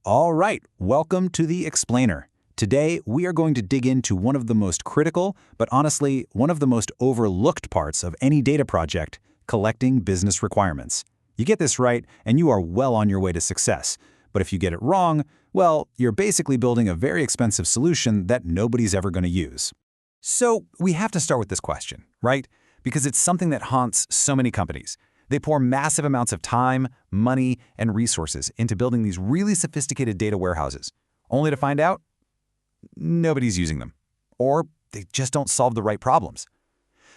All right, welcome to the Explainer. Today, we are going to dig into one of the most critical, but honestly, one of the most overlooked parts of any data project, collecting business requirements. You get this right, and you are well on your way to success. But if you get it wrong, well, you're basically building a very expensive solution that nobody's ever going to use. So we have to start with this question, right? Because it's something that haunts so many companies. They pour massive amounts of time, money, and resources into building these really sophisticated data warehouses, only to find out nobody's using them, or they just don't solve the right problems.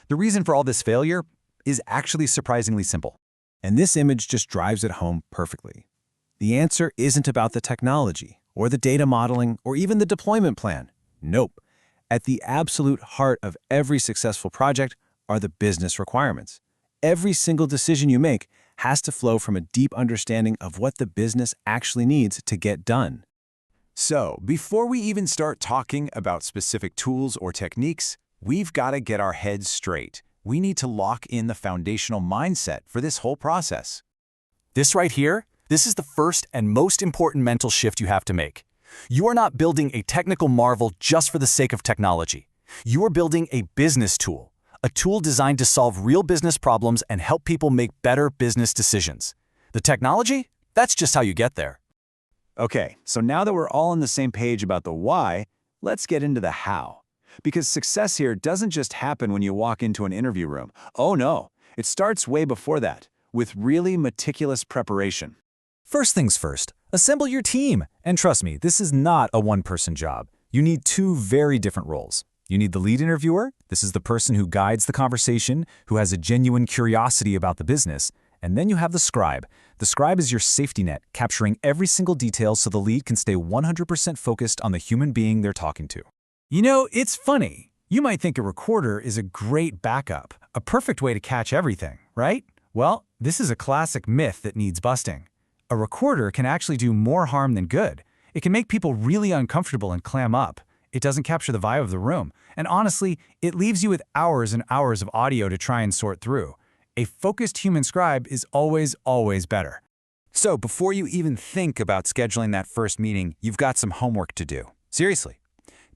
The reason for all this failure is actually surprisingly simple. And this image just drives it home perfectly. The answer isn't about the technology, or the data modeling, or even the deployment plan. Nope. At the absolute heart of every successful project are the business requirements. Every single decision you make has to flow from a deep understanding of what the business actually needs to get done. So, before we even start talking about specific tools or techniques, we've got to get our heads straight. We need to lock in the foundational mindset for this whole process. This right here, this is the first and most important mental shift you have to make. You are not building a technical marvel just for the sake of technology. You are building a business tool, a tool designed to solve real business problems and help people make better business decisions. The technology? That's just how you get there. Okay, so now that we're all on the same page about the why, let's get into the how. Because success here doesn't just happen when you walk into an interview room. Oh no, it starts way before that, with really meticulous preparation. First things first, assemble your team. And trust me, this is not a one-person job. You need two very different roles. You need the lead interviewer. This is the person who guides the conversation, who has a genuine curiosity about the business. And then you have the scribe. The scribe is your safety net, capturing every single detail so the lead can stay 100% focused on the human being they're talking to. You know, it's funny. You might think a recorder is a great backup, a perfect way to catch everything, right? Well, this is a classic myth that needs busting. A recorder can actually do more harm than good. It can make people really uncomfortable and clam up. It doesn't capture the vibe of the room. And honestly, it leaves you with hours and hours of audio to try and sort through. A focused human scribe is always better. So before you even think about scheduling that first meeting, you've got some homework to do. Seriously.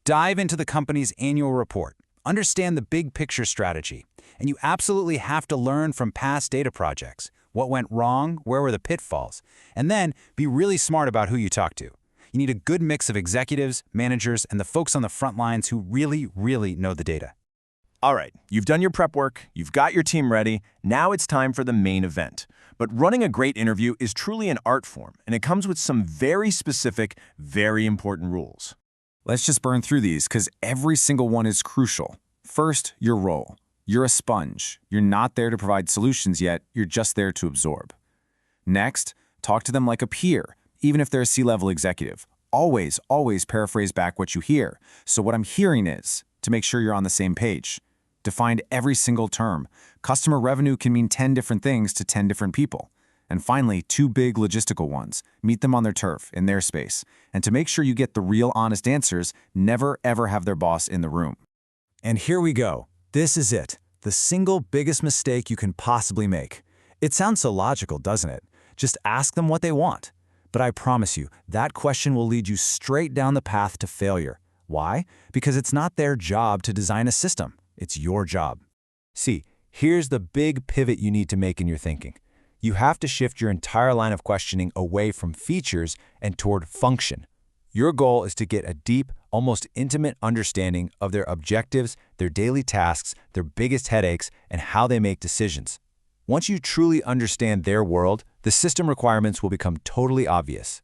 Dive into the company's annual report. Understand the big picture strategy. And you absolutely have to learn from past data projects. What went wrong? Where were the pitfalls? And then be really smart about who you talk to. You need a good mix of executives, managers, and the folks on the front lines who really know the data. All right, you've done your prep work, you've got your team ready, now it's time for the main event. But running a great interview is truly an art form, and it comes with some very specific, very important rules. Let's just burn through these because every single one is crucial. First, your role. You're a sponge. You're not there to provide solutions yet, you're just there to absorb. Next, talk to them like a peer, even if they're a C-level executive. Always paraphrase back what you hear. So what I'm hearing is, to make sure you're on the same page. Define every single term. Customer revenue can mean 10 different things to 10 different people. And finally, two big logistical ones. Meet them on their turf, in their space. And to make sure you get the real honest answers, never ever have their boss in the room. And here we go. This is it. The single biggest mistake you can possibly make. It sounds so logical, doesn't it? Just ask them what they want. But I promise you, that question will lead you straight down the path to failure. Why? Because it's not their job to design a system. It's your job. See, here's the big pivot you need to make in your thinking. You have to shift your entire line of questioning away from features and toward function. Your goal is to get a deep, almost intimate understanding of their objectives, their daily tasks, their biggest headaches, and how they make decisions. Once you truly understand their world, the system requirements will become totally obvious.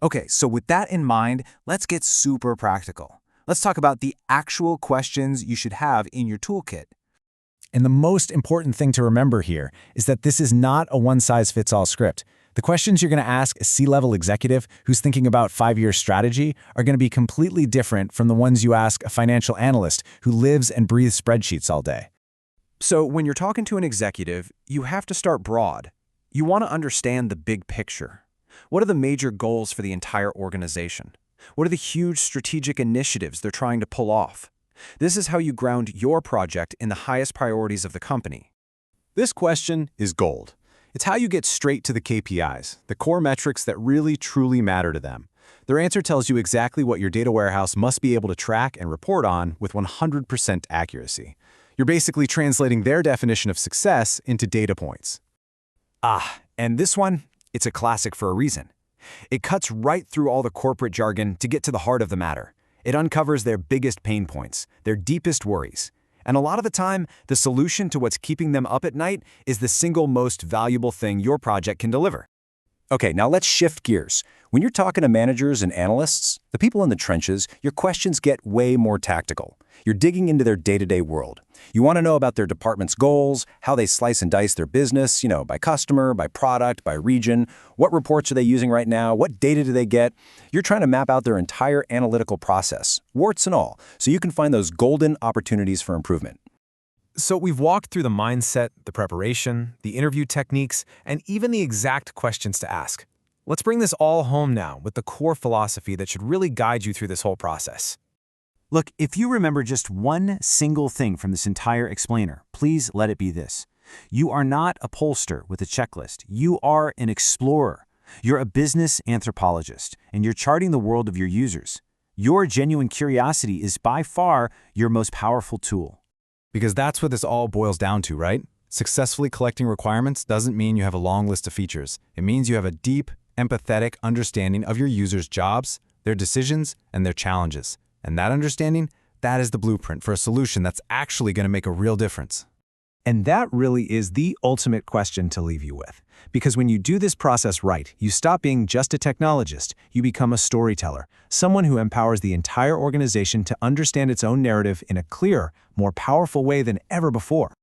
Okay, so with that in mind, let's get super practical. Let's talk about the actual questions you should have in your toolkit. And the most important thing to remember here is that this is not a one-size-fits-all script. The questions you're going to ask a C-level executive who's thinking about 5-year strategy are going to be completely different from the ones you ask a financial analyst who lives and breathes spreadsheets all day. So when you're talking to an executive, you have to start broad. You want to understand the big picture. What are the major goals for the entire organization? What are the huge strategic initiatives they're trying to pull off? This is how you ground your project in the highest priorities of the company. This question is gold. It's how you get straight to the KPIs, the core metrics that really truly matter to them. Their answer tells you exactly what your data warehouse must be able to track and report on with 100% accuracy. You're basically translating their definition of success into data points. And this one, it's a classic for a reason. It cuts right through all the corporate jargon to get to the heart of the matter. It uncovers their biggest pain points, their deepest worries. And a lot of the time, the solution to what's keeping them up at night is the single most valuable thing your project can deliver. Okay, now let's shift gears. When you're talking to managers and analysts, the people in the trenches, your questions get way more tactical. You're digging into their day-to-day world. You want to know about their department's goals, how they slice and dice their business, by customer, by product, by region. What reports are they using right now? What data do they get? You're trying to map out their entire analytical process, warts and all, so you can find those golden opportunities for improvement. So we've walked through the mindset, the preparation, the interview techniques, and even the exact questions to ask. Let's bring this all home now with the core philosophy that should really guide you through this whole process. Look, if you remember just one single thing from this entire explainer, please let it be this. You are not a pollster with a checklist. You are an explorer. You're a business anthropologist, and you're charting the world of your users. Your genuine curiosity is by far your most powerful tool. Because that's what this all boils down to, right? Successfully collecting requirements doesn't mean you have a long list of features. It means you have a deep, empathetic understanding of your users' jobs, their decisions, and their challenges. And that understanding, that is the blueprint for a solution that's actually going to make a real difference. And that really is the ultimate question to leave you with. Because when you do this process right, you stop being just a technologist, you become a storyteller, someone who empowers the entire organization to understand its own narrative in a clearer, more powerful way than ever before.